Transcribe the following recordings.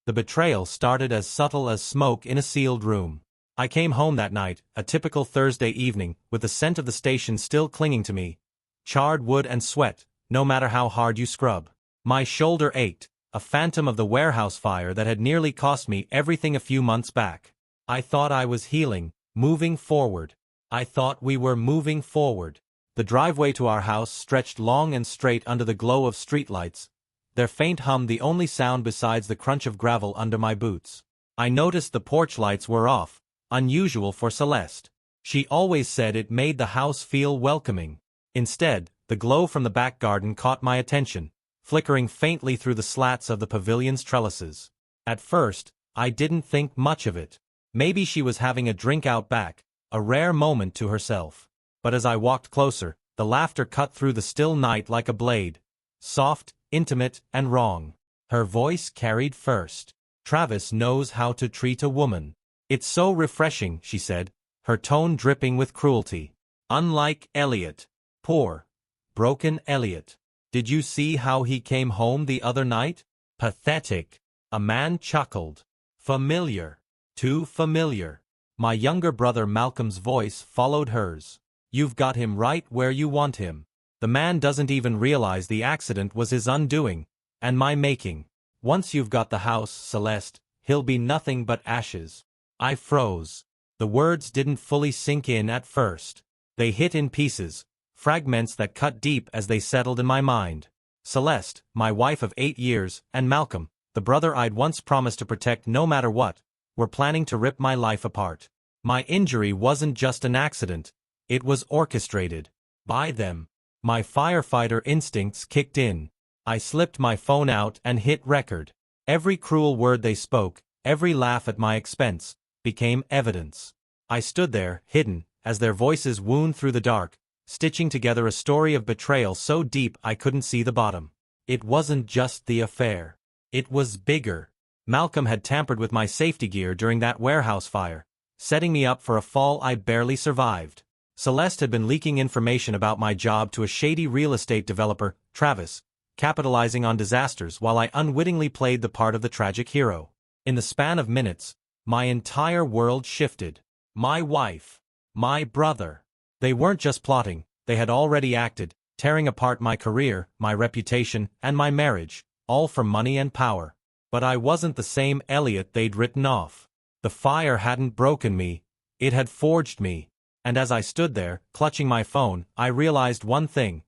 The betrayal started as subtle as smoke in a sealed room. I came home that night, a typical Thursday evening, with the scent of the station still clinging to me. Charred wood and sweat, no matter how hard you scrub. My shoulder ached, a phantom of the warehouse fire that had nearly cost me everything a few months back. I thought I was healing, moving forward. I thought we were moving forward. The driveway to our house stretched long and straight under the glow of streetlights, their faint hum the only sound besides the crunch of gravel under my boots. I noticed the porch lights were off, unusual for Celeste. She always said it made the house feel welcoming. Instead, the glow from the back garden caught my attention, flickering faintly through the slats of the pavilion's trellises. At first, I didn't think much of it. Maybe she was having a drink out back, a rare moment to herself. But as I walked closer, the laughter cut through the still night like a blade. Soft, intimate, and wrong. Her voice carried first. Travis knows how to treat a woman. It's so refreshing, she said, her tone dripping with cruelty. Unlike Elliot. Poor, broken Elliot. Did you see how he came home the other night? Pathetic. A man chuckled. Familiar. Too familiar. My younger brother Malcolm's voice followed hers. You've got him right where you want him. The man doesn't even realize the accident was his undoing, and my making. Once you've got the house, Celeste, he'll be nothing but ashes. I froze. The words didn't fully sink in at first. They hit in pieces, fragments that cut deep as they settled in my mind. Celeste, my wife of 8 years, and Malcolm, the brother I'd once promised to protect no matter what, were planning to rip my life apart. My injury wasn't just an accident. It was orchestrated. By them. My firefighter instincts kicked in. I slipped my phone out and hit record. Every cruel word they spoke, every laugh at my expense, became evidence. I stood there, hidden, as their voices wound through the dark, stitching together a story of betrayal so deep I couldn't see the bottom. It wasn't just the affair. It was bigger. Malcolm had tampered with my safety gear during that warehouse fire, setting me up for a fall I barely survived. Celeste had been leaking information about my job to a shady real estate developer, Travis, capitalizing on disasters while I unwittingly played the part of the tragic hero. In the span of minutes, my entire world shifted. My wife. My brother. They weren't just plotting, they had already acted, tearing apart my career, my reputation, and my marriage, all for money and power. But I wasn't the same Elliot they'd written off. The fire hadn't broken me, it had forged me. And as I stood there, clutching my phone, I realized one thing.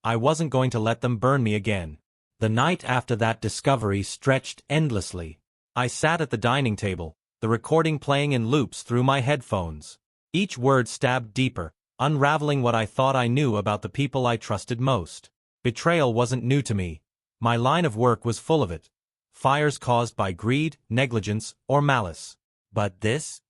I wasn't going to let them burn me again. The night after that discovery stretched endlessly. I sat at the dining table, the recording playing in loops through my headphones. Each word stabbed deeper, unraveling what I thought I knew about the people I trusted most. Betrayal wasn't new to me. My line of work was full of it. Fires caused by greed, negligence, or malice. But this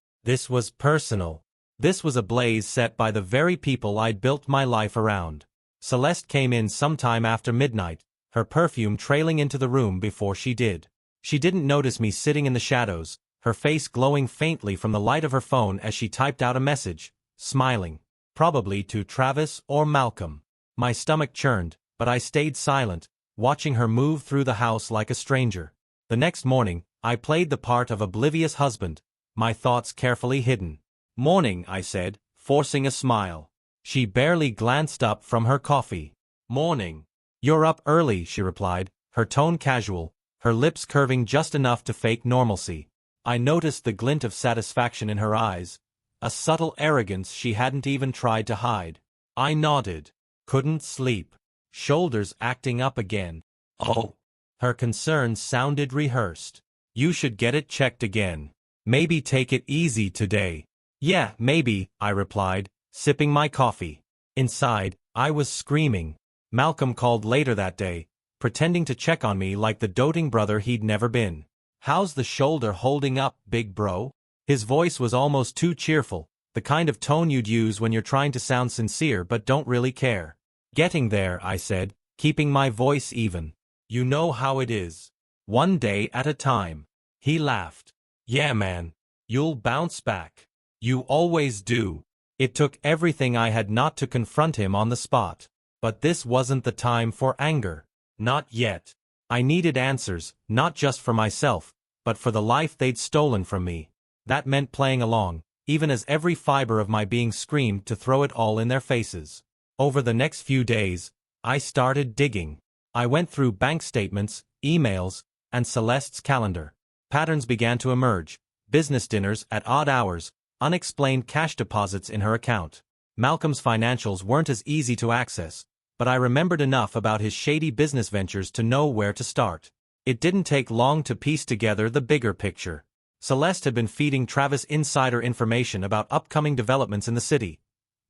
was personal. This was a blaze set by the very people I'd built my life around. Celeste came in sometime after midnight, her perfume trailing into the room before she did. She didn't notice me sitting in the shadows, her face glowing faintly from the light of her phone as she typed out a message, smiling. Probably to Travis or Malcolm. My stomach churned, but I stayed silent, watching her move through the house like a stranger. The next morning, I played the part of oblivious husband, my thoughts carefully hidden. Morning, I said, forcing a smile. She barely glanced up from her coffee. Morning. You're up early, she replied, her tone casual, her lips curving just enough to fake normalcy. I noticed the glint of satisfaction in her eyes, a subtle arrogance she hadn't even tried to hide. I nodded. Couldn't sleep. Shoulders acting up again. Oh. Her concerns sounded rehearsed. You should get it checked again. Maybe take it easy today. Yeah, maybe, I replied, sipping my coffee. Inside, I was screaming. Malcolm called later that day, pretending to check on me like the doting brother he'd never been. How's the shoulder holding up, big bro? His voice was almost too cheerful, the kind of tone you'd use when you're trying to sound sincere but don't really care. Getting there, I said, keeping my voice even. You know how it is. One day at a time. He laughed. Yeah, man. You'll bounce back. You always do. It took everything I had not to confront him on the spot. But this wasn't the time for anger. Not yet. I needed answers, not just for myself, but for the life they'd stolen from me. That meant playing along, even as every fiber of my being screamed to throw it all in their faces. Over the next few days, I started digging. I went through bank statements, emails, and Celeste's calendar. Patterns began to emerge: business dinners at odd hours, unexplained cash deposits in her account. Malcolm's financials weren't as easy to access, but I remembered enough about his shady business ventures to know where to start. It didn't take long to piece together the bigger picture. Celeste had been feeding Travis insider information about upcoming developments in the city.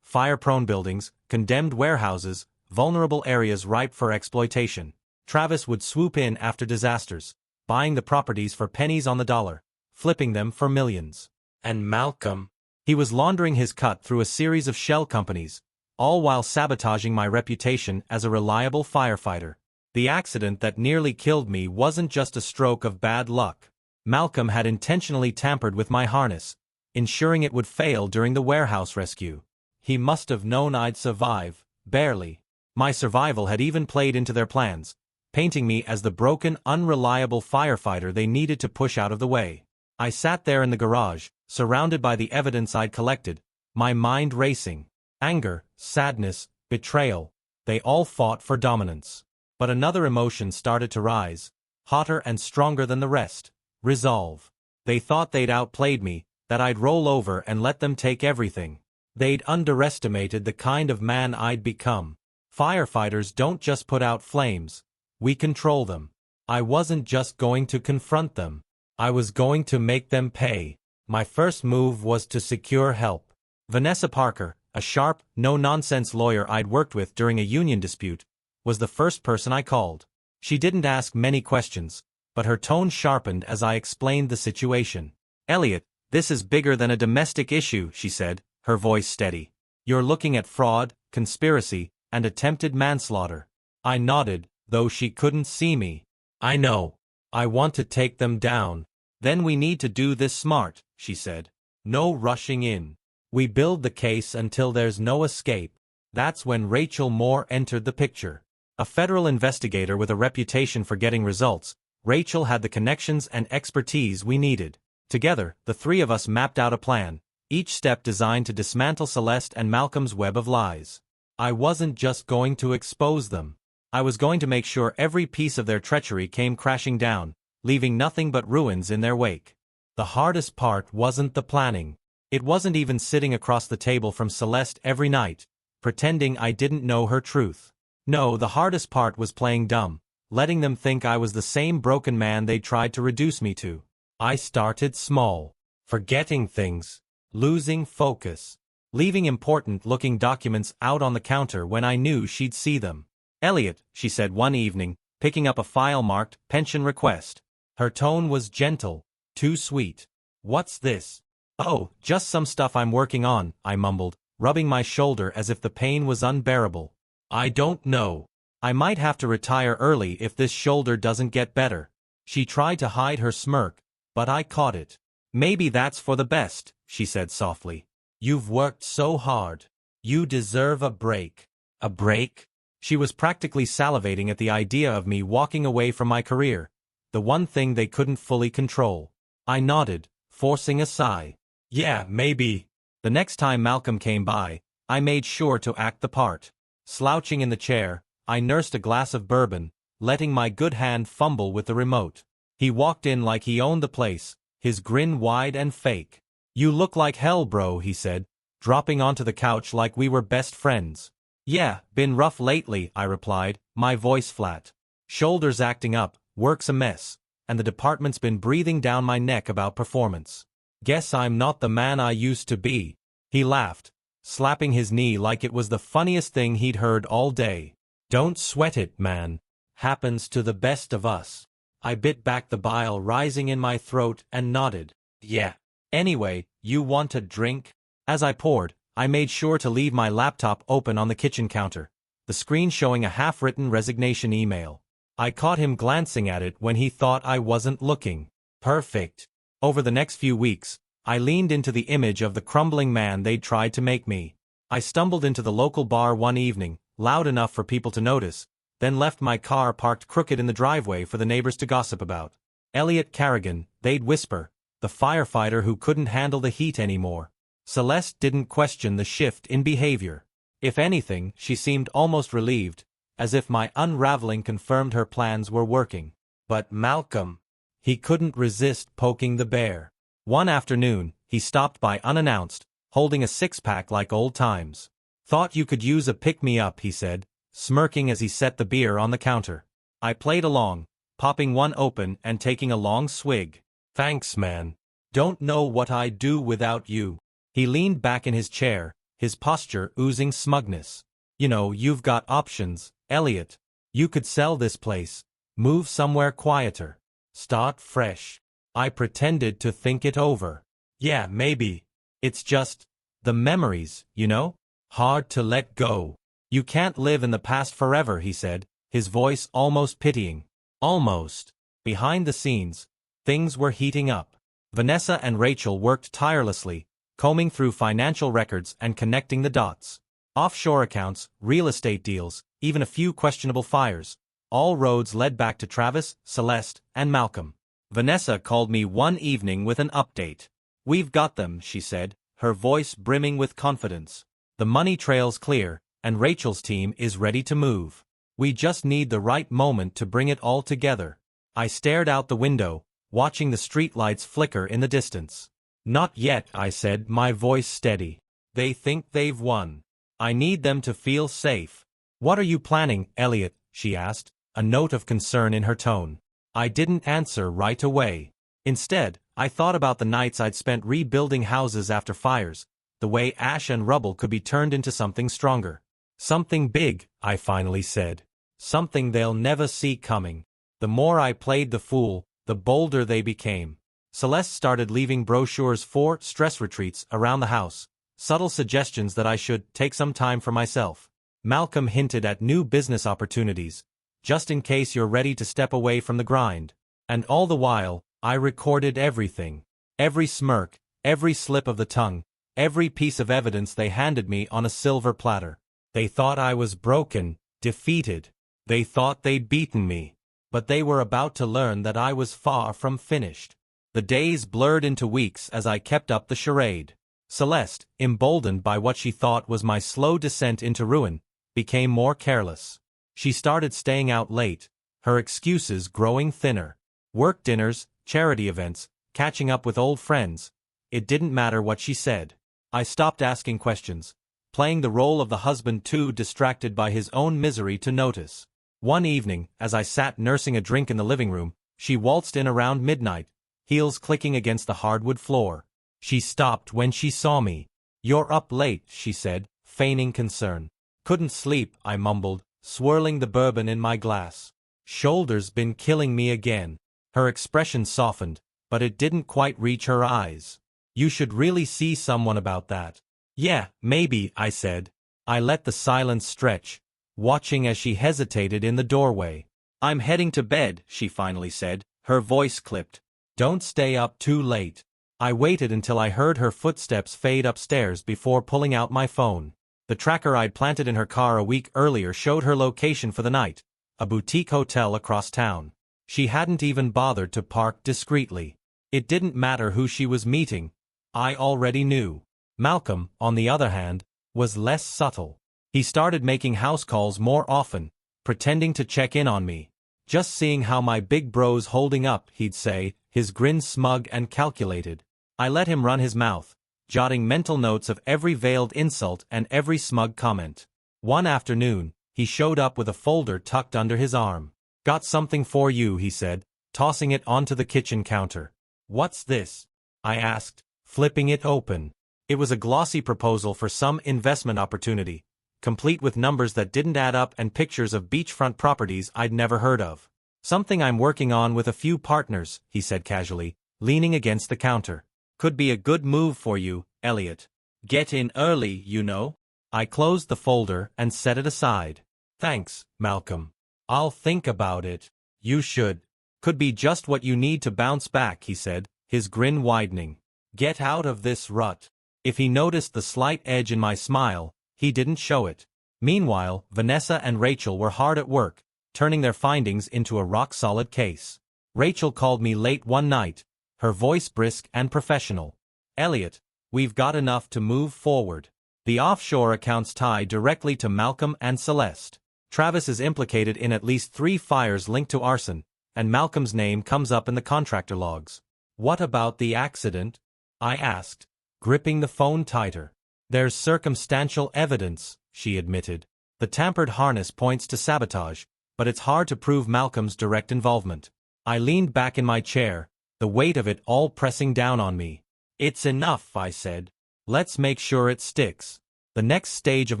Fire-prone buildings, condemned warehouses, vulnerable areas ripe for exploitation. Travis would swoop in after disasters, buying the properties for pennies on the dollar, flipping them for millions. And Malcolm? He was laundering his cut through a series of shell companies, all while sabotaging my reputation as a reliable firefighter. The accident that nearly killed me wasn't just a stroke of bad luck. Malcolm had intentionally tampered with my harness, ensuring it would fail during the warehouse rescue. He must have known I'd survive, barely. My survival had even played into their plans, painting me as the broken, unreliable firefighter they needed to push out of the way. I sat there in the garage, surrounded by the evidence I'd collected, my mind racing. Anger, sadness, betrayal, they all fought for dominance. But another emotion started to rise, hotter and stronger than the rest: resolve. They thought they'd outplayed me, that I'd roll over and let them take everything. They'd underestimated the kind of man I'd become. Firefighters don't just put out flames, we control them. I wasn't just going to confront them, I was going to make them pay. My first move was to secure help. Vanessa Parker, a sharp, no-nonsense lawyer I'd worked with during a union dispute, was the first person I called. She didn't ask many questions, but her tone sharpened as I explained the situation. "Elliot, this is bigger than a domestic issue," she said, her voice steady. "You're looking at fraud, conspiracy, and attempted manslaughter." I nodded, though she couldn't see me. "I know. I want to take them down." "Then we need to do this smart," she said. "No rushing in. We build the case until there's no escape." That's when Rachel Moore entered the picture. A federal investigator with a reputation for getting results, Rachel had the connections and expertise we needed. Together, the three of us mapped out a plan, each step designed to dismantle Celeste and Malcolm's web of lies. I wasn't just going to expose them. I was going to make sure every piece of their treachery came crashing down, leaving nothing but ruins in their wake. The hardest part wasn't the planning. It wasn't even sitting across the table from Celeste every night, pretending I didn't know her truth. No, the hardest part was playing dumb, letting them think I was the same broken man they tried to reduce me to. I started small, forgetting things, losing focus, leaving important-looking documents out on the counter when I knew she'd see them. "Elliot," she said one evening, picking up a file marked "pension request." Her tone was gentle, too sweet. "What's this?" "Oh, just some stuff I'm working on," I mumbled, rubbing my shoulder as if the pain was unbearable. "I don't know. I might have to retire early if this shoulder doesn't get better." She tried to hide her smirk, but I caught it. "Maybe that's for the best," she said softly. "You've worked so hard. You deserve a break." A break? She was practically salivating at the idea of me walking away from my career, the one thing they couldn't fully control. I nodded, forcing a sigh. "Yeah, maybe." The next time Malcolm came by, I made sure to act the part. Slouching in the chair, I nursed a glass of bourbon, letting my good hand fumble with the remote. He walked in like he owned the place, his grin wide and fake. "You look like hell, bro," he said, dropping onto the couch like we were best friends. "Yeah, been rough lately," I replied, my voice flat. "Shoulders acting up, work's a mess, and the department's been breathing down my neck about performance. Guess I'm not the man I used to be." He laughed, slapping his knee like it was the funniest thing he'd heard all day. "Don't sweat it, man. Happens to the best of us." I bit back the bile rising in my throat and nodded. "Yeah. Anyway, you want a drink?" As I poured, I made sure to leave my laptop open on the kitchen counter, the screen showing a half-written resignation email. I caught him glancing at it when he thought I wasn't looking. Perfect. Over the next few weeks, I leaned into the image of the crumbling man they'd tried to make me. I stumbled into the local bar one evening, loud enough for people to notice, then left my car parked crooked in the driveway for the neighbors to gossip about. Elliot Carrigan, they'd whisper, the firefighter who couldn't handle the heat anymore. Celeste didn't question the shift in behavior. If anything, she seemed almost relieved, as if my unraveling confirmed her plans were working. But Malcolm, he couldn't resist poking the bear. One afternoon, he stopped by unannounced, holding a six-pack like old times. Thought you could use a pick-me-up, he said, smirking as he set the beer on the counter. I played along, popping one open and taking a long swig. Thanks, man. Don't know what I'd do without you. He leaned back in his chair, his posture oozing smugness. You know, you've got options, Elliot. You could sell this place, move somewhere quieter, start fresh. I pretended to think it over. Yeah, maybe. It's just, the memories, you know? Hard to let go. You can't live in the past forever, he said, his voice almost pitying. Almost. Behind the scenes, things were heating up. Vanessa and Rachel worked tirelessly, combing through financial records and connecting the dots. Offshore accounts, real estate deals, even a few questionable fires. All roads led back to Travis, Celeste, and Malcolm. Vanessa called me one evening with an update. We've got them, she said, her voice brimming with confidence. The money trail's clear, and Rachel's team is ready to move. We just need the right moment to bring it all together. I stared out the window, watching the streetlights flicker in the distance. Not yet, I said, my voice steady. They think they've won. I need them to feel safe. What are you planning, Elliot? She asked, a note of concern in her tone. I didn't answer right away. Instead, I thought about the nights I'd spent rebuilding houses after fires, the way ash and rubble could be turned into something stronger. Something big, I finally said. Something they'll never see coming. The more I played the fool, the bolder they became. Celeste started leaving brochures for stress retreats around the house, subtle suggestions that I should take some time for myself. Malcolm hinted at new business opportunities, just in case you're ready to step away from the grind. And all the while, I recorded everything. Every smirk, every slip of the tongue, every piece of evidence they handed me on a silver platter. They thought I was broken, defeated. They thought they'd beaten me. But they were about to learn that I was far from finished. The days blurred into weeks as I kept up the charade. Celeste, emboldened by what she thought was my slow descent into ruin, became more careless. She started staying out late, her excuses growing thinner. Work dinners, charity events, catching up with old friends. It didn't matter what she said. I stopped asking questions, playing the role of the husband too distracted by his own misery to notice. One evening, as I sat nursing a drink in the living room, she waltzed in around midnight, heels clicking against the hardwood floor. She stopped when she saw me. You're up late, she said, feigning concern. Couldn't sleep, I mumbled, swirling the bourbon in my glass. Shoulders been killing me again. Her expression softened, but it didn't quite reach her eyes. You should really see someone about that. Yeah, maybe, I said. I let the silence stretch, watching as she hesitated in the doorway. I'm heading to bed, she finally said, her voice clipped. Don't stay up too late. I waited until I heard her footsteps fade upstairs before pulling out my phone. The tracker I'd planted in her car a week earlier showed her location for the night, a boutique hotel across town. She hadn't even bothered to park discreetly. It didn't matter who she was meeting. I already knew. Malcolm, on the other hand, was less subtle. He started making house calls more often, pretending to check in on me. Just seeing how my big bro's holding up, he'd say, his grin smug and calculated. I let him run his mouth, jotting mental notes of every veiled insult and every smug comment. One afternoon, he showed up with a folder tucked under his arm. Got something for you, he said, tossing it onto the kitchen counter. What's this? I asked, flipping it open. It was a glossy proposal for some investment opportunity, complete with numbers that didn't add up and pictures of beachfront properties I'd never heard of. Something I'm working on with a few partners, he said casually, leaning against the counter. Could be a good move for you, Elliot. Get in early, you know. I closed the folder and set it aside. Thanks, Malcolm. I'll think about it. You should. Could be just what you need to bounce back, he said, his grin widening. Get out of this rut. If he noticed the slight edge in my smile, he didn't show it. Meanwhile, Vanessa and Rachel were hard at work, turning their findings into a rock-solid case. Rachel called me late one night, her voice brisk and professional. Elliot, we've got enough to move forward. The offshore accounts tie directly to Malcolm and Celeste. Travis is implicated in at least 3 fires linked to arson, and Malcolm's name comes up in the contractor logs. What about the accident? I asked, gripping the phone tighter. There's circumstantial evidence, she admitted. The tampered harness points to sabotage, but it's hard to prove Malcolm's direct involvement. I leaned back in my chair, the weight of it all pressing down on me. It's enough, I said. Let's make sure it sticks. The next stage of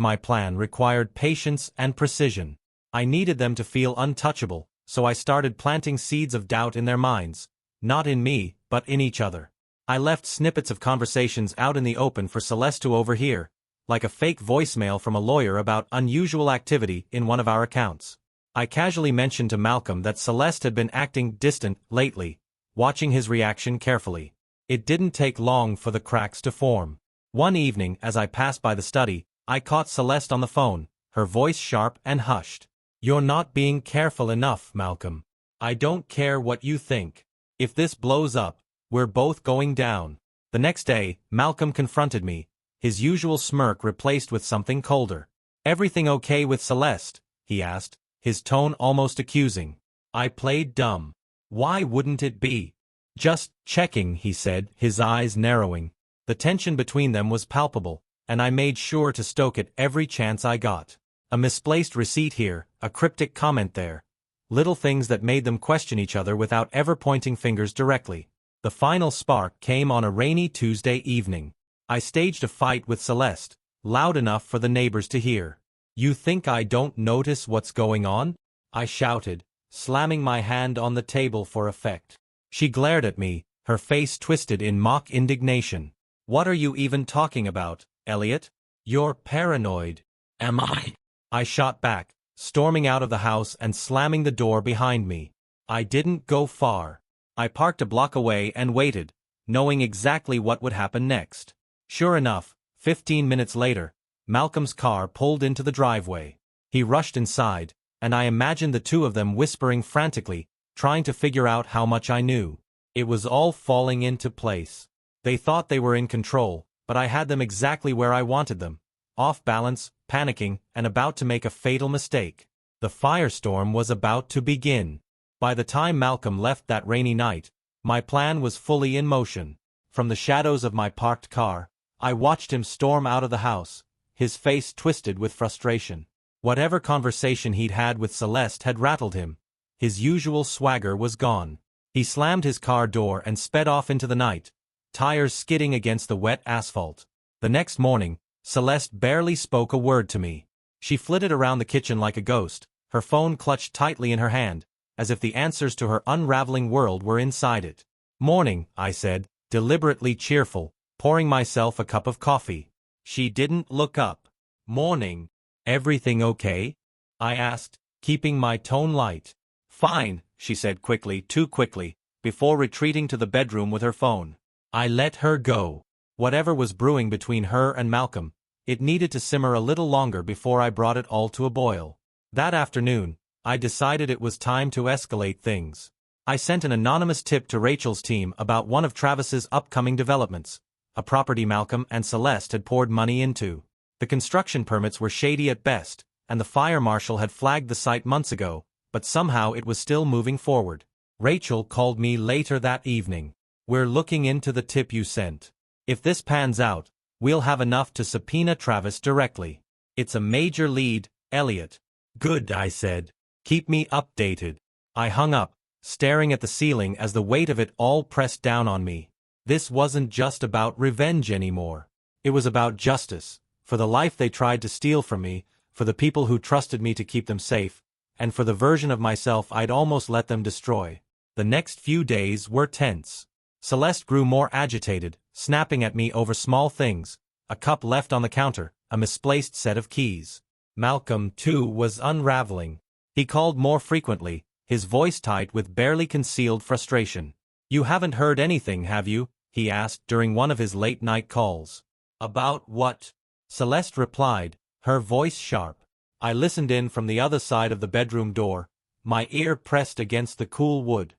my plan required patience and precision. I needed them to feel untouchable, so I started planting seeds of doubt in their minds, not in me, but in each other. I left snippets of conversations out in the open for Celeste to overhear, like a fake voicemail from a lawyer about unusual activity in one of our accounts. I casually mentioned to Malcolm that Celeste had been acting distant lately, watching his reaction carefully. It didn't take long for the cracks to form. One evening, as I passed by the study, I caught Celeste on the phone, her voice sharp and hushed. You're not being careful enough, Malcolm. I don't care what you think. If this blows up, we're both going down. The next day, Malcolm confronted me, his usual smirk replaced with something colder. Everything okay with Celeste? He asked, his tone almost accusing. I played dumb. Why wouldn't it be? Just checking, he said, his eyes narrowing. The tension between them was palpable, and I made sure to stoke it every chance I got. A misplaced receipt here, a cryptic comment there. Little things that made them question each other without ever pointing fingers directly. The final spark came on a rainy Tuesday evening. I staged a fight with Celeste, loud enough for the neighbors to hear. You think I don't notice what's going on? I shouted, slamming my hand on the table for effect. She glared at me, her face twisted in mock indignation. What are you even talking about, Elliot? You're paranoid. Am I? I shot back, storming out of the house and slamming the door behind me. I didn't go far. I parked a block away and waited, knowing exactly what would happen next. Sure enough, 15 minutes later, Malcolm's car pulled into the driveway. He rushed inside, and I imagined the two of them whispering frantically, trying to figure out how much I knew. It was all falling into place. They thought they were in control, but I had them exactly where I wanted them, off balance, panicking, and about to make a fatal mistake. The firestorm was about to begin. By the time Malcolm left that rainy night, my plan was fully in motion. From the shadows of my parked car, I watched him storm out of the house, his face twisted with frustration. Whatever conversation he'd had with Celeste had rattled him. His usual swagger was gone. He slammed his car door and sped off into the night, tires skidding against the wet asphalt. The next morning, Celeste barely spoke a word to me. She flitted around the kitchen like a ghost, her phone clutched tightly in her hand, as if the answers to her unraveling world were inside it. Morning, I said, deliberately cheerful, pouring myself a cup of coffee. She didn't look up. Morning. Everything okay? I asked, keeping my tone light. Fine, she said quickly, too quickly, before retreating to the bedroom with her phone. I let her go. Whatever was brewing between her and Malcolm, it needed to simmer a little longer before I brought it all to a boil. That afternoon, I decided it was time to escalate things. I sent an anonymous tip to Rachel's team about one of Travis's upcoming developments, a property Malcolm and Celeste had poured money into. The construction permits were shady at best, and the fire marshal had flagged the site months ago, but somehow it was still moving forward. Rachel called me later that evening. We're looking into the tip you sent. If this pans out, we'll have enough to subpoena Travis directly. It's a major lead, Elliot. Good, I said. Keep me updated. I hung up, staring at the ceiling as the weight of it all pressed down on me. This wasn't just about revenge anymore. It was about justice, for the life they tried to steal from me, for the people who trusted me to keep them safe, and for the version of myself I'd almost let them destroy. The next few days were tense. Celeste grew more agitated, snapping at me over small things, a cup left on the counter, a misplaced set of keys. Malcolm, too, was unraveling. He called more frequently, his voice tight with barely concealed frustration. You haven't heard anything, have you? He asked during one of his late-night calls. About what? Celeste replied, her voice sharp. I listened in from the other side of the bedroom door, my ear pressed against the cool wood.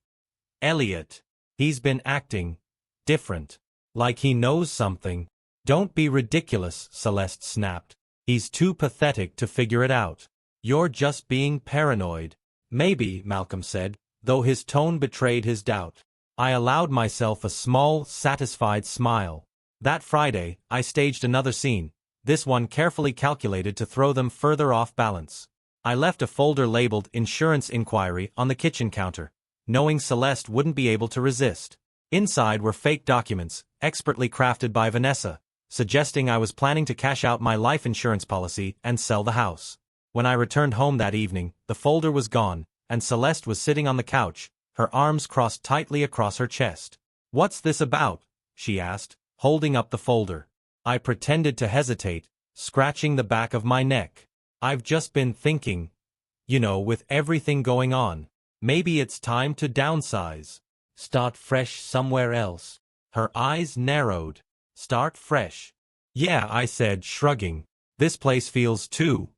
Elliot. He's been acting different. Like he knows something. Don't be ridiculous, Celeste snapped. He's too pathetic to figure it out. You're just being paranoid. Maybe, Malcolm said, though his tone betrayed his doubt. I allowed myself a small, satisfied smile. That Friday, I staged another scene, this one carefully calculated to throw them further off balance. I left a folder labeled Insurance Inquiry on the kitchen counter, knowing Celeste wouldn't be able to resist. Inside were fake documents, expertly crafted by Vanessa, suggesting I was planning to cash out my life insurance policy and sell the house. When I returned home that evening, the folder was gone, and Celeste was sitting on the couch, her arms crossed tightly across her chest. "What's this about?" she asked, holding up the folder. I pretended to hesitate, scratching the back of my neck. "I've just been thinking, with everything going on, maybe it's time to downsize. Start fresh somewhere else." Her eyes narrowed. "Start fresh?" "Yeah," I said, shrugging. "This place feels too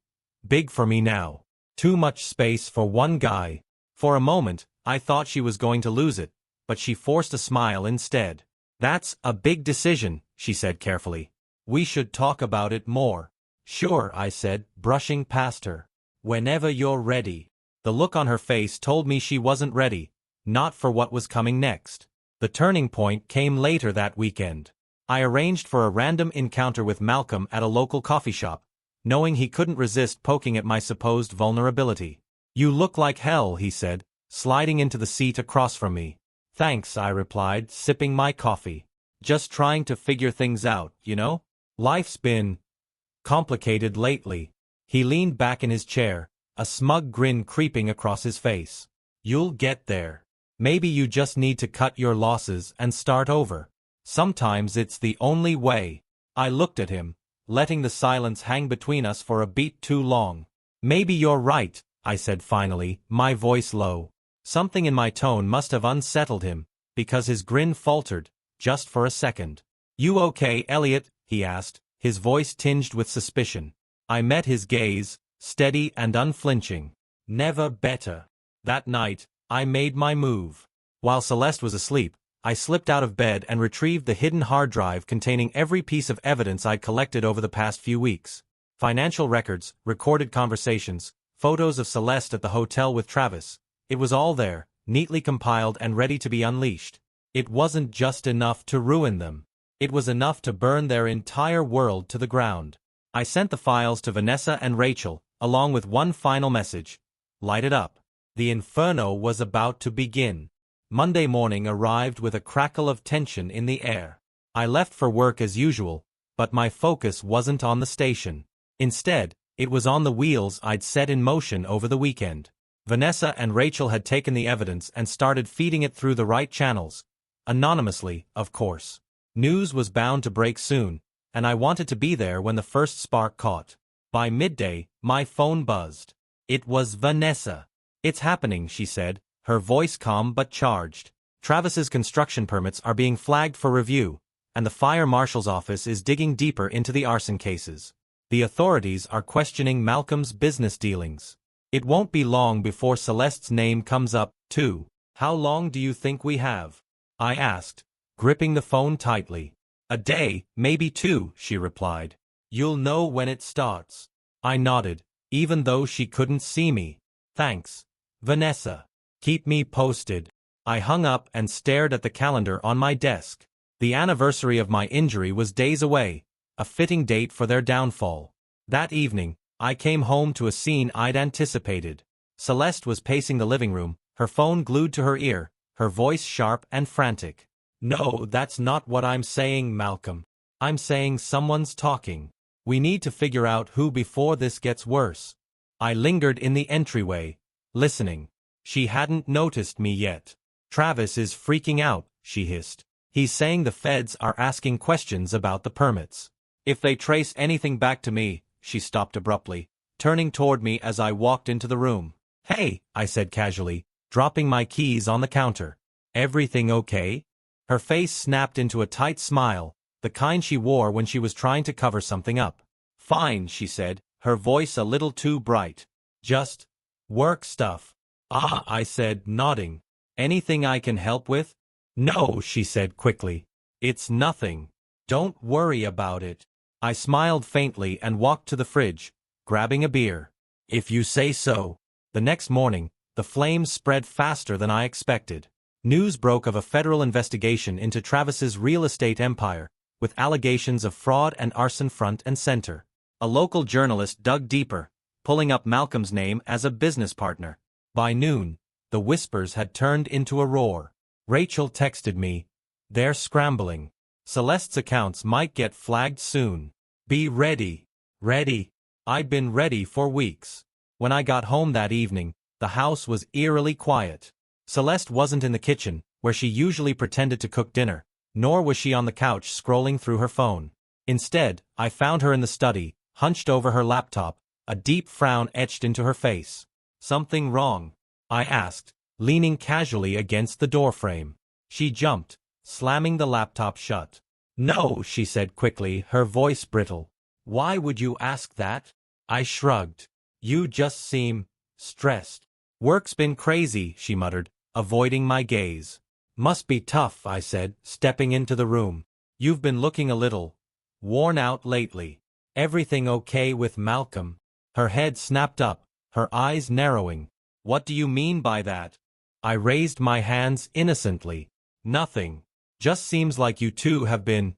big for me now. Too much space for one guy." For a moment, I thought she was going to lose it, but she forced a smile instead. "That's a big decision," she said carefully. "We should talk about it more." "Sure," I said, brushing past her. "Whenever you're ready." The look on her face told me she wasn't ready, not for what was coming next. The turning point came later that weekend. I arranged for a random encounter with Malcolm at a local coffee shop, knowing he couldn't resist poking at my supposed vulnerability. "You look like hell," he said, sliding into the seat across from me. "Thanks," I replied, sipping my coffee. "Just trying to figure things out, Life's been complicated lately." He leaned back in his chair, a smug grin creeping across his face. "You'll get there. Maybe you just need to cut your losses and start over. Sometimes it's the only way." I looked at him, letting the silence hang between us for a beat too long. "Maybe you're right," I said finally, my voice low. Something in my tone must have unsettled him, because his grin faltered, just for a second. "You okay, Elliot?" he asked, his voice tinged with suspicion. I met his gaze, steady and unflinching. "Never better." That night, I made my move. While Celeste was asleep, I slipped out of bed and retrieved the hidden hard drive containing every piece of evidence I'd collected over the past few weeks. Financial records, recorded conversations, photos of Celeste at the hotel with Travis. It was all there, neatly compiled and ready to be unleashed. It wasn't just enough to ruin them. It was enough to burn their entire world to the ground. I sent the files to Vanessa and Rachel, along with one final message. Light it up. The inferno was about to begin. Monday morning arrived with a crackle of tension in the air. I left for work as usual, but my focus wasn't on the station. Instead, it was on the wheels I'd set in motion over the weekend. Vanessa and Rachel had taken the evidence and started feeding it through the right channels. Anonymously, of course. News was bound to break soon, and I wanted to be there when the first spark caught. By midday, my phone buzzed. It was Vanessa. "It's happening," she said, her voice calm but charged. "Travis's construction permits are being flagged for review, and the fire marshal's office is digging deeper into the arson cases. The authorities are questioning Malcolm's business dealings. It won't be long before Celeste's name comes up, too." "How long do you think we have?" I asked, gripping the phone tightly. "A day, maybe two," she replied. "You'll know when it starts." I nodded, even though she couldn't see me. "Thanks, Vanessa. Keep me posted." I hung up and stared at the calendar on my desk. The anniversary of my injury was days away, a fitting date for their downfall. That evening, I came home to a scene I'd anticipated. Celeste was pacing the living room, her phone glued to her ear, her voice sharp and frantic. "No, that's not what I'm saying, Malcolm. I'm saying someone's talking. We need to figure out who before this gets worse." I lingered in the entryway, listening. She hadn't noticed me yet. "Travis is freaking out," she hissed. "He's saying the feds are asking questions about the permits. If they trace anything back to me," she stopped abruptly, turning toward me as I walked into the room. "Hey," I said casually, dropping my keys on the counter. "Everything okay?" Her face snapped into a tight smile, the kind she wore when she was trying to cover something up. "Fine," she said, her voice a little too bright. "Just work stuff." "Ah," I said, nodding. Anything I can help with? No, she said quickly. It's nothing. Don't worry about it. I smiled faintly and walked to the fridge, grabbing a beer. If you say so. The next morning, the flames spread faster than I expected. News broke of a federal investigation into Travis's real estate empire, with allegations of fraud and arson front and center. A local journalist dug deeper, pulling up Malcolm's name as a business partner. By noon, the whispers had turned into a roar. Rachel texted me, "They're scrambling. Celeste's accounts might get flagged soon. Be ready." Ready? I'd been ready for weeks. When I got home that evening, the house was eerily quiet. Celeste wasn't in the kitchen, where she usually pretended to cook dinner, nor was she on the couch scrolling through her phone. Instead, I found her in the study, hunched over her laptop, a deep frown etched into her face. "Something wrong?" I asked, leaning casually against the doorframe. She jumped, slamming the laptop shut. "No," she said quickly, her voice brittle. "Why would you ask that?" I shrugged. "You just seem stressed." "Work's been crazy," she muttered, avoiding my gaze. "Must be tough," I said, stepping into the room. "You've been looking a little worn out lately. Everything okay with Malcolm?" Her head snapped up, her eyes narrowing. "What do you mean by that?" I raised my hands innocently. "Nothing. Just seems like you two have been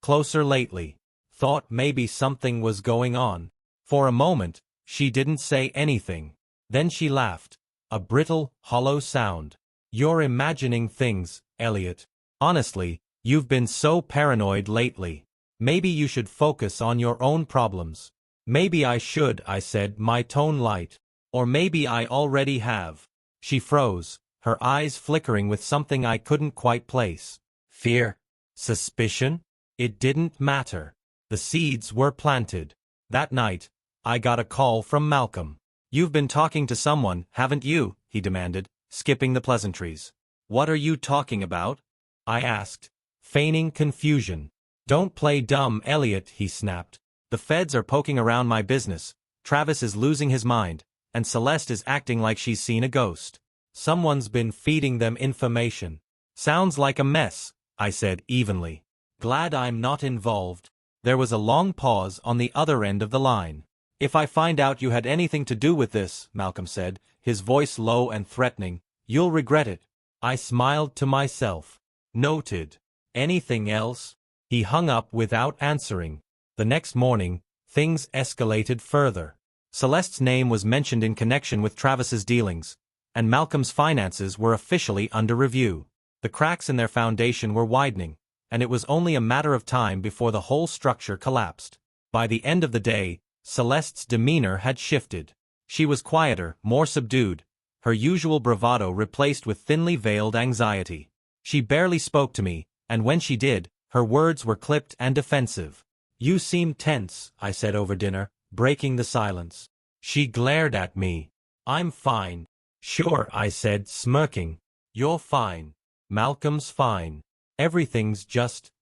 closer lately. Thought maybe something was going on." For a moment, she didn't say anything. Then she laughed. A brittle, hollow sound. "You're imagining things, Elliot. Honestly, you've been so paranoid lately. Maybe you should focus on your own problems." "Maybe I should," I said, my tone light. "Or maybe I already have." She froze, her eyes flickering with something I couldn't quite place. Fear? Suspicion? It didn't matter. The seeds were planted. That night, I got a call from Malcolm. "You've been talking to someone, haven't you?" he demanded, skipping the pleasantries. "What are you talking about?" I asked, feigning confusion. "Don't play dumb, Elliot," he snapped. "The feds are poking around my business, Travis is losing his mind, and Celeste is acting like she's seen a ghost. Someone's been feeding them information." "Sounds like a mess," I said evenly. "Glad I'm not involved." There was a long pause on the other end of the line. "If I find out you had anything to do with this," Malcolm said, his voice low and threatening, "you'll regret it." I smiled to myself. Noted. "Anything else?" He hung up without answering. The next morning, things escalated further. Celeste's name was mentioned in connection with Travis's dealings, and Malcolm's finances were officially under review. The cracks in their foundation were widening, and it was only a matter of time before the whole structure collapsed. By the end of the day, Celeste's demeanor had shifted. She was quieter, more subdued, her usual bravado replaced with thinly veiled anxiety. She barely spoke to me, and when she did, her words were clipped and defensive. "You seem tense," I said over dinner, breaking the silence. She glared at me. "I'm fine." "Sure," I said, smirking. "You're fine. Malcolm's fine. Everything's just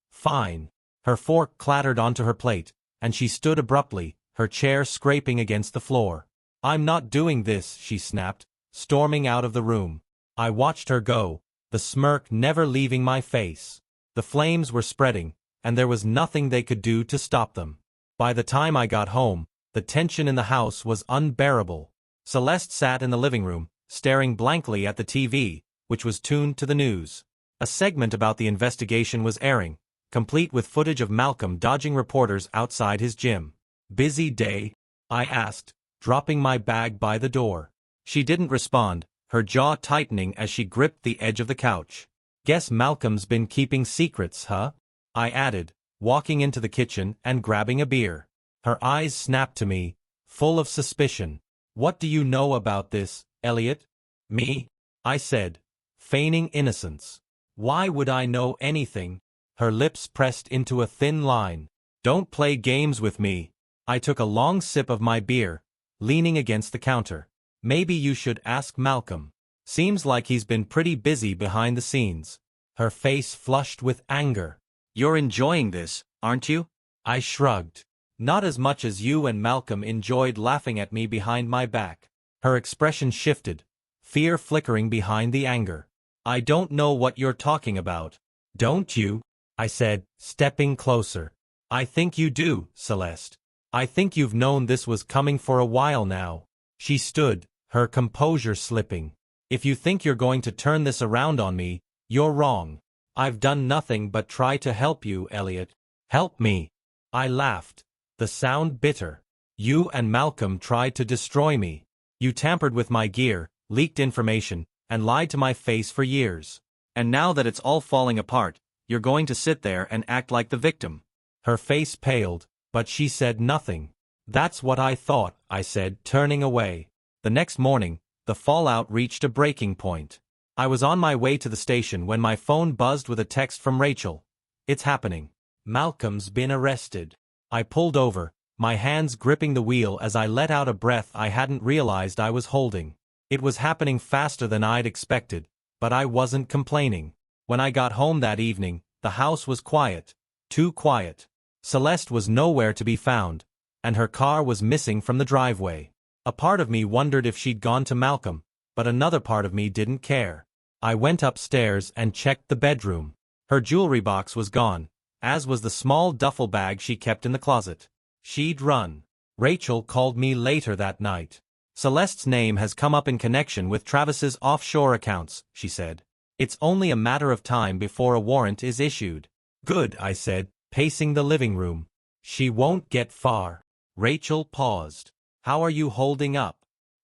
fine." Her fork clattered onto her plate, and she stood abruptly, her chair scraping against the floor. "I'm not doing this," she snapped, storming out of the room. I watched her go, the smirk never leaving my face. The flames were spreading, and there was nothing they could do to stop them. By the time I got home, the tension in the house was unbearable. Celeste sat in the living room, staring blankly at the TV, which was tuned to the news. A segment about the investigation was airing, complete with footage of Malcolm dodging reporters outside his gym. "Busy day?" I asked, dropping my bag by the door. She didn't respond, her jaw tightening as she gripped the edge of the couch. "Guess Malcolm's been keeping secrets, huh?" I added, walking into the kitchen and grabbing a beer. Her eyes snapped to me, full of suspicion. "What do you know about this, Elliot?" "Me?" I said, feigning innocence. "Why would I know anything?" Her lips pressed into a thin line. "Don't play games with me." I took a long sip of my beer, leaning against the counter. "Maybe you should ask Malcolm. Seems like he's been pretty busy behind the scenes." Her face flushed with anger. "You're enjoying this, aren't you?" I shrugged. "Not as much as you and Malcolm enjoyed laughing at me behind my back." Her expression shifted, fear flickering behind the anger. I don't know what you're talking about. Don't you? I said, stepping closer. I think you do, Celeste. I think you've known this was coming for a while now. She stood, her composure slipping. If you think you're going to turn this around on me, you're wrong. I've done nothing but try to help you, Elliot. Help me. I laughed, the sound bitter. You and Malcolm tried to destroy me. You tampered with my gear, leaked information, and lied to my face for years. And now that it's all falling apart, you're going to sit there and act like the victim. Her face paled, but she said nothing. That's what I thought, I said, turning away. The next morning, the fallout reached a breaking point. I was on my way to the station when my phone buzzed with a text from Rachel. It's happening. Malcolm's been arrested. I pulled over, my hands gripping the wheel as I let out a breath I hadn't realized I was holding. It was happening faster than I'd expected, but I wasn't complaining. When I got home that evening, the house was quiet. Too quiet. Celeste was nowhere to be found, and her car was missing from the driveway. A part of me wondered if she'd gone to Malcolm, but another part of me didn't care. I went upstairs and checked the bedroom. Her jewelry box was gone, as was the small duffel bag she kept in the closet. She'd run. Rachel called me later that night. Celeste's name has come up in connection with Travis's offshore accounts, she said. It's only a matter of time before a warrant is issued. Good, I said, pacing the living room. She won't get far. Rachel paused. How are you holding up?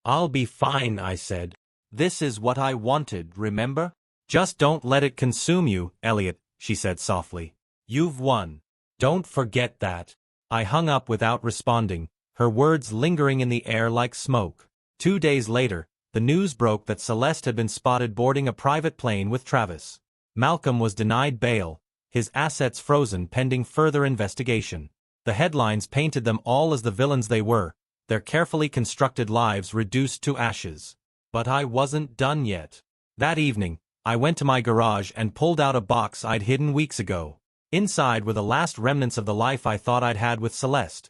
I'll be fine, I said. This is what I wanted, remember? Just don't let it consume you, Elliot, she said softly. You've won. Don't forget that. I hung up without responding, her words lingering in the air like smoke. 2 days later, the news broke that Celeste had been spotted boarding a private plane with Travis. Malcolm was denied bail, his assets frozen pending further investigation. The headlines painted them all as the villains they were, their carefully constructed lives reduced to ashes. But I wasn't done yet. That evening, I went to my garage and pulled out a box I'd hidden weeks ago. Inside were the last remnants of the life I thought I'd had with Celeste.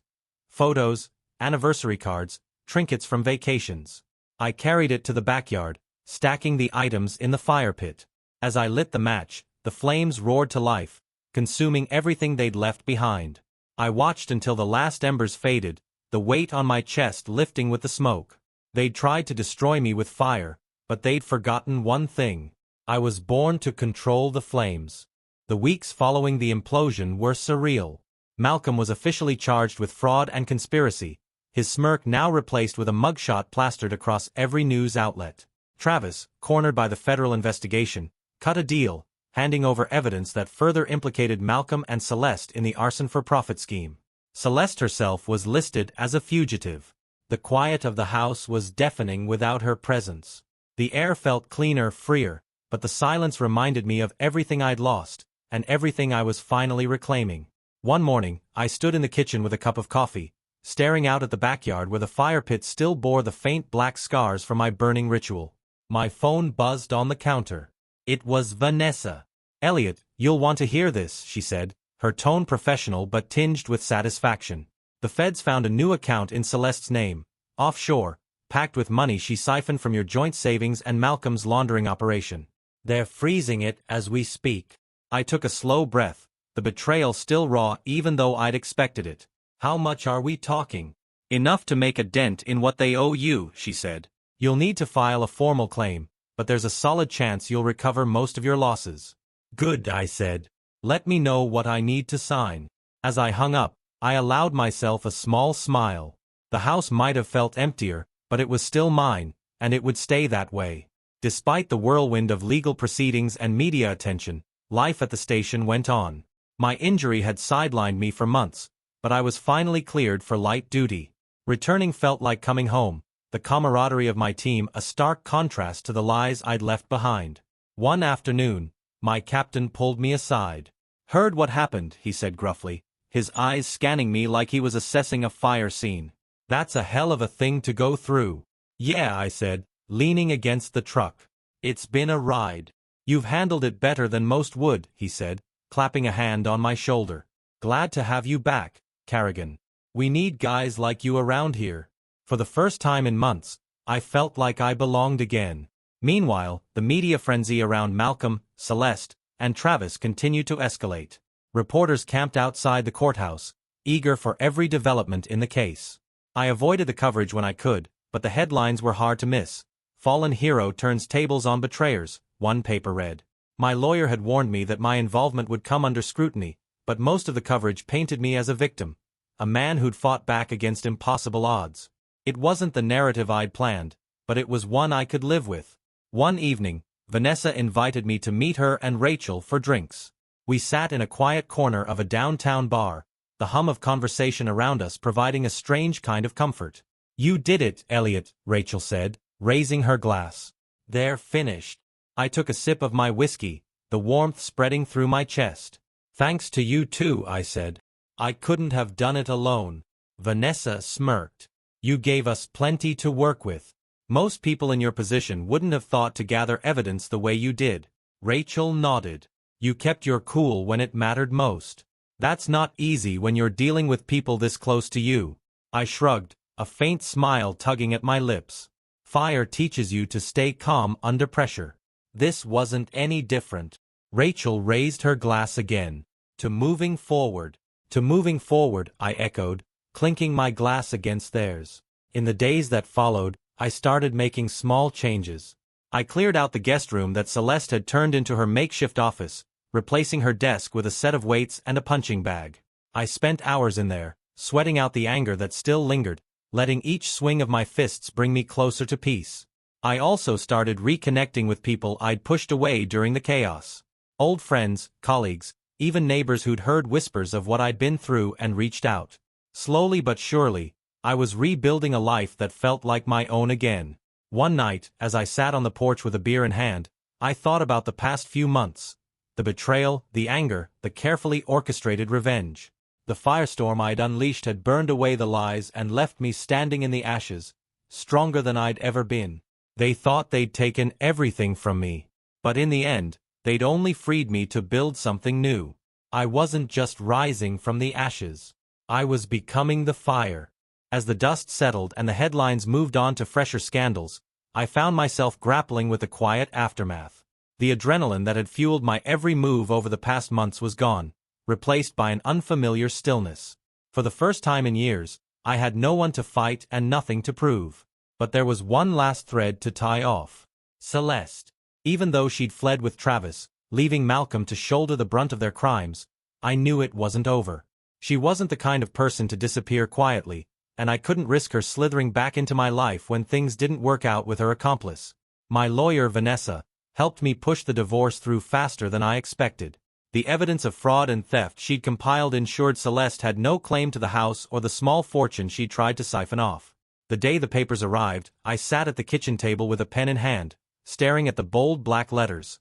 Photos, anniversary cards, trinkets from vacations. I carried it to the backyard, stacking the items in the fire pit. As I lit the match, the flames roared to life, consuming everything they'd left behind. I watched until the last embers faded, the weight on my chest lifting with the smoke. They'd tried to destroy me with fire, but they'd forgotten one thing. I was born to control the flames. The weeks following the implosion were surreal. Malcolm was officially charged with fraud and conspiracy, his smirk now replaced with a mugshot plastered across every news outlet. Travis, cornered by the federal investigation, cut a deal, handing over evidence that further implicated Malcolm and Celeste in the arson-for-profit scheme. Celeste herself was listed as a fugitive. The quiet of the house was deafening without her presence. The air felt cleaner, freer, but the silence reminded me of everything I'd lost, and everything I was finally reclaiming. One morning, I stood in the kitchen with a cup of coffee, staring out at the backyard where the fire pit still bore the faint black scars from my burning ritual. My phone buzzed on the counter. It was Vanessa. Elliot, you'll want to hear this, she said, her tone professional but tinged with satisfaction. The feds found a new account in Celeste's name, offshore, packed with money she siphoned from your joint savings and Malcolm's laundering operation. They're freezing it as we speak. I took a slow breath, the betrayal still raw even though I'd expected it. How much are we talking? Enough to make a dent in what they owe you, she said. You'll need to file a formal claim, but there's a solid chance you'll recover most of your losses. Good, I said. Let me know what I need to sign. As I hung up, I allowed myself a small smile. The house might have felt emptier, but it was still mine, and it would stay that way. Despite the whirlwind of legal proceedings and media attention, life at the station went on. My injury had sidelined me for months, but I was finally cleared for light duty. Returning felt like coming home, the camaraderie of my team a stark contrast to the lies I'd left behind. One afternoon, my captain pulled me aside. Heard what happened, he said gruffly, his eyes scanning me like he was assessing a fire scene. That's a hell of a thing to go through. Yeah, I said, leaning against the truck. It's been a ride. You've handled it better than most would, he said, clapping a hand on my shoulder. Glad to have you back, Carrigan. We need guys like you around here. For the first time in months, I felt like I belonged again. Meanwhile, the media frenzy around Malcolm, Celeste, and Travis continued to escalate. Reporters camped outside the courthouse, eager for every development in the case. I avoided the coverage when I could, but the headlines were hard to miss. "Fallen hero turns tables on betrayers," one paper read. My lawyer had warned me that my involvement would come under scrutiny, but most of the coverage painted me as a victim, a man who'd fought back against impossible odds. It wasn't the narrative I'd planned, but it was one I could live with. One evening, Vanessa invited me to meet her and Rachel for drinks. We sat in a quiet corner of a downtown bar, the hum of conversation around us providing a strange kind of comfort. "You did it, Elliot," Rachel said, raising her glass. "They're finished." I took a sip of my whiskey, the warmth spreading through my chest. "Thanks to you too," I said. "I couldn't have done it alone." Vanessa smirked. "You gave us plenty to work with. Most people in your position wouldn't have thought to gather evidence the way you did." Rachel nodded. "You kept your cool when it mattered most. That's not easy when you're dealing with people this close to you." I shrugged, a faint smile tugging at my lips. Fire teaches you to stay calm under pressure. This wasn't any different. Rachel raised her glass again. "To moving forward." "To moving forward," I echoed, clinking my glass against theirs. In the days that followed, I started making small changes. I cleared out the guest room that Celeste had turned into her makeshift office, replacing her desk with a set of weights and a punching bag. I spent hours in there, sweating out the anger that still lingered, letting each swing of my fists bring me closer to peace. I also started reconnecting with people I'd pushed away during the chaos. Old friends, colleagues, even neighbors who'd heard whispers of what I'd been through and reached out. Slowly but surely, I was rebuilding a life that felt like my own again. One night, as I sat on the porch with a beer in hand, I thought about the past few months. The betrayal, the anger, the carefully orchestrated revenge. The firestorm I'd unleashed had burned away the lies and left me standing in the ashes, stronger than I'd ever been. They thought they'd taken everything from me. But in the end, they'd only freed me to build something new. I wasn't just rising from the ashes. I was becoming the fire. As the dust settled and the headlines moved on to fresher scandals, I found myself grappling with the quiet aftermath. The adrenaline that had fueled my every move over the past months was gone, replaced by an unfamiliar stillness. For the first time in years, I had no one to fight and nothing to prove. But there was one last thread to tie off. Celeste. Even though she'd fled with Travis, leaving Malcolm to shoulder the brunt of their crimes, I knew it wasn't over. She wasn't the kind of person to disappear quietly, and I couldn't risk her slithering back into my life when things didn't work out with her accomplice. My lawyer, Vanessa, helped me push the divorce through faster than I expected. The evidence of fraud and theft she'd compiled ensured Celeste had no claim to the house or the small fortune she'd tried to siphon off. The day the papers arrived, I sat at the kitchen table with a pen in hand, staring at the bold black letters.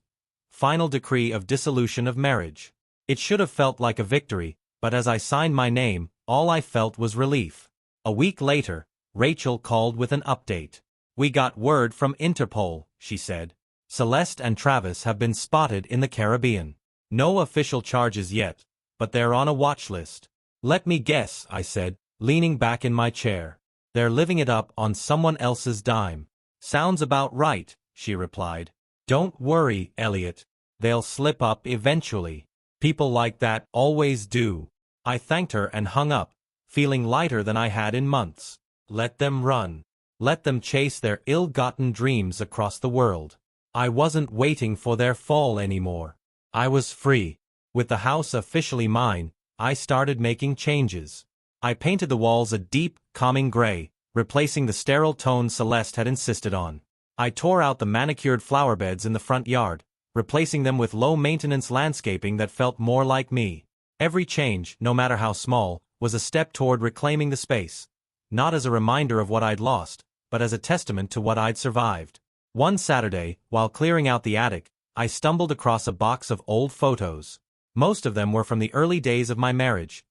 Final decree of dissolution of marriage. It should have felt like a victory, but as I signed my name, all I felt was relief. A week later, Rachel called with an update. "We got word from Interpol," she said. "Celeste and Travis have been spotted in the Caribbean. No official charges yet, but they're on a watch list." "Let me guess," I said, leaning back in my chair. "They're living it up on someone else's dime." "Sounds about right," she replied. "Don't worry, Elliot. They'll slip up eventually. People like that always do." I thanked her and hung up, feeling lighter than I had in months. Let them run. Let them chase their ill-gotten dreams across the world. I wasn't waiting for their fall anymore. I was free. With the house officially mine, I started making changes. I painted the walls a deep, calming gray, replacing the sterile tone Celeste had insisted on. I tore out the manicured flower beds in the front yard, replacing them with low-maintenance landscaping that felt more like me. Every change, no matter how small, was a step toward reclaiming the space, not as a reminder of what I'd lost, but as a testament to what I'd survived. One Saturday, while clearing out the attic, I stumbled across a box of old photos. Most of them were from the early days of my marriage.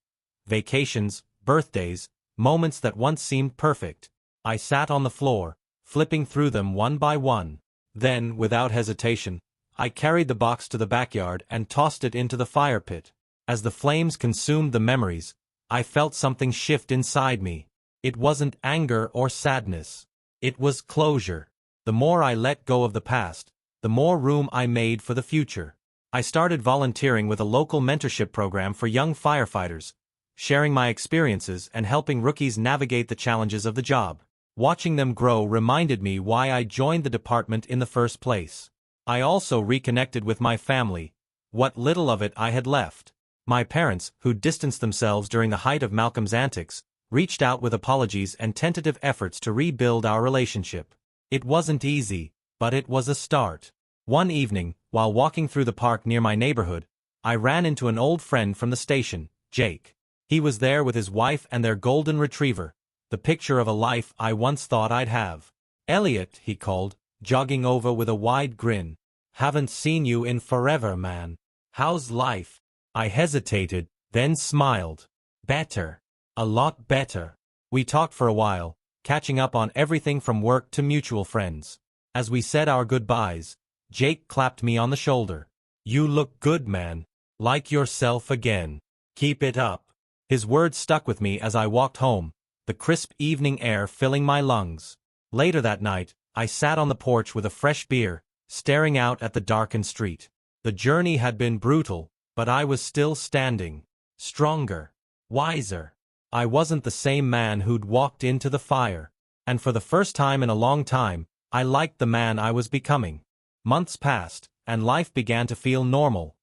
Vacations, birthdays, moments that once seemed perfect. I sat on the floor, flipping through them one by one. Then, without hesitation, I carried the box to the backyard and tossed it into the fire pit. As the flames consumed the memories, I felt something shift inside me. It wasn't anger or sadness. It was closure. The more I let go of the past, the more room I made for the future. I started volunteering with a local mentorship program for young firefighters, sharing my experiences and helping rookies navigate the challenges of the job. Watching them grow reminded me why I joined the department in the first place. I also reconnected with my family, what little of it I had left. My parents, who distanced themselves during the height of Malcolm's antics, reached out with apologies and tentative efforts to rebuild our relationship. It wasn't easy, but it was a start. One evening, while walking through the park near my neighborhood, I ran into an old friend from the station, Jake. He was there with his wife and their golden retriever, the picture of a life I once thought I'd have. "Elliot," he called, jogging over with a wide grin. "Haven't seen you in forever, man. How's life?" I hesitated, then smiled. "Better. A lot better." We talked for a while, catching up on everything from work to mutual friends. As we said our goodbyes, Jake clapped me on the shoulder. "You look good, man. Like yourself again. Keep it up." His words stuck with me as I walked home, the crisp evening air filling my lungs. Later that night, I sat on the porch with a fresh beer, staring out at the darkened street. The journey had been brutal, but I was still standing. Stronger. Wiser. I wasn't the same man who'd walked into the fire. And for the first time in a long time, I liked the man I was becoming. Months passed, and life began to feel normal.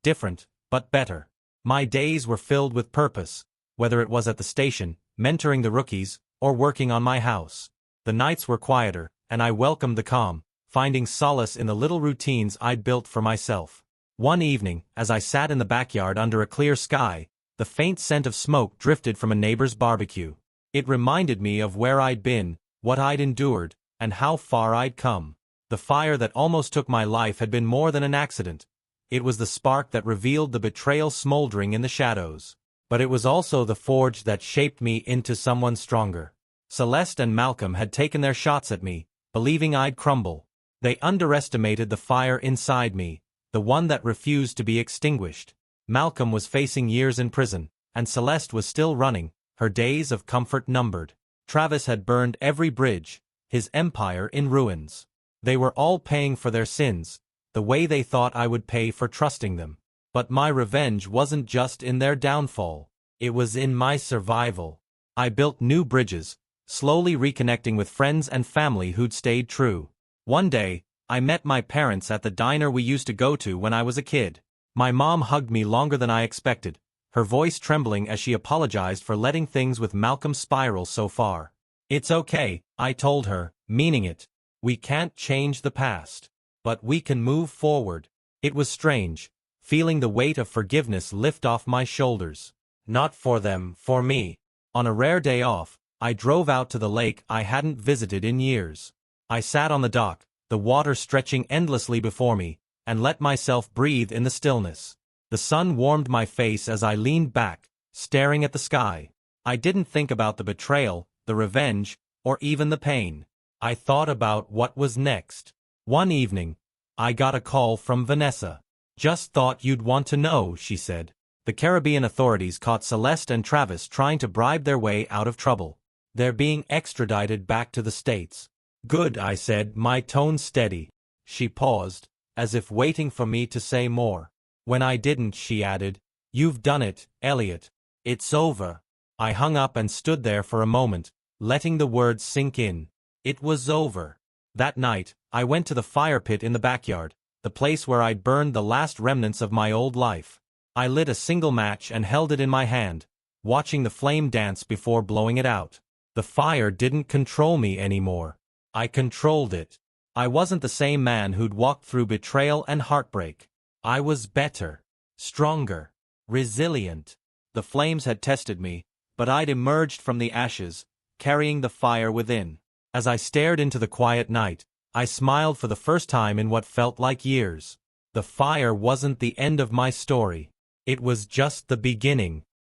Different, but better. My days were filled with purpose, whether it was at the station, mentoring the rookies, or working on my house. The nights were quieter, and I welcomed the calm, finding solace in the little routines I'd built for myself. One evening, as I sat in the backyard under a clear sky, the faint scent of smoke drifted from a neighbor's barbecue. It reminded me of where I'd been, what I'd endured, and how far I'd come. The fire that almost took my life had been more than an accident. It was the spark that revealed the betrayal smoldering in the shadows. But it was also the forge that shaped me into someone stronger. Celeste and Malcolm had taken their shots at me, believing I'd crumble. They underestimated the fire inside me, the one that refused to be extinguished. Malcolm was facing years in prison, and Celeste was still running, her days of comfort numbered. Travis had burned every bridge, his empire in ruins. They were all paying for their sins, the way they thought I would pay for trusting them. But my revenge wasn't just in their downfall. It was in my survival. I built new bridges, slowly reconnecting with friends and family who'd stayed true. One day, I met my parents at the diner we used to go to when I was a kid. My mom hugged me longer than I expected, her voice trembling as she apologized for letting things with Malcolm spiral so far. "It's okay," I told her, meaning it. "We can't change the past. But we can move forward." It was strange, feeling the weight of forgiveness lift off my shoulders. Not for them, for me. On a rare day off, I drove out to the lake I hadn't visited in years. I sat on the dock, the water stretching endlessly before me, and let myself breathe in the stillness. The sun warmed my face as I leaned back, staring at the sky. I didn't think about the betrayal, the revenge, or even the pain. I thought about what was next. One evening, I got a call from Vanessa. "Just thought you'd want to know," she said. The Caribbean authorities caught Celeste and Travis trying to bribe their way out of trouble. They're being extradited back to the States. "Good," I said, my tone steady. She paused, as if waiting for me to say more. When I didn't, she added, "You've done it, Elliot. It's over." I hung up and stood there for a moment, letting the words sink in. It was over. That night, I went to the fire pit in the backyard, the place where I'd burned the last remnants of my old life. I lit a single match and held it in my hand, watching the flame dance before blowing it out. The fire didn't control me anymore. I controlled it. I wasn't the same man who'd walked through betrayal and heartbreak. I was better, stronger, resilient. The flames had tested me, but I'd emerged from the ashes, carrying the fire within. As I stared into the quiet night, I smiled for the first time in what felt like years. The fire wasn't the end of my story. It was just the beginning.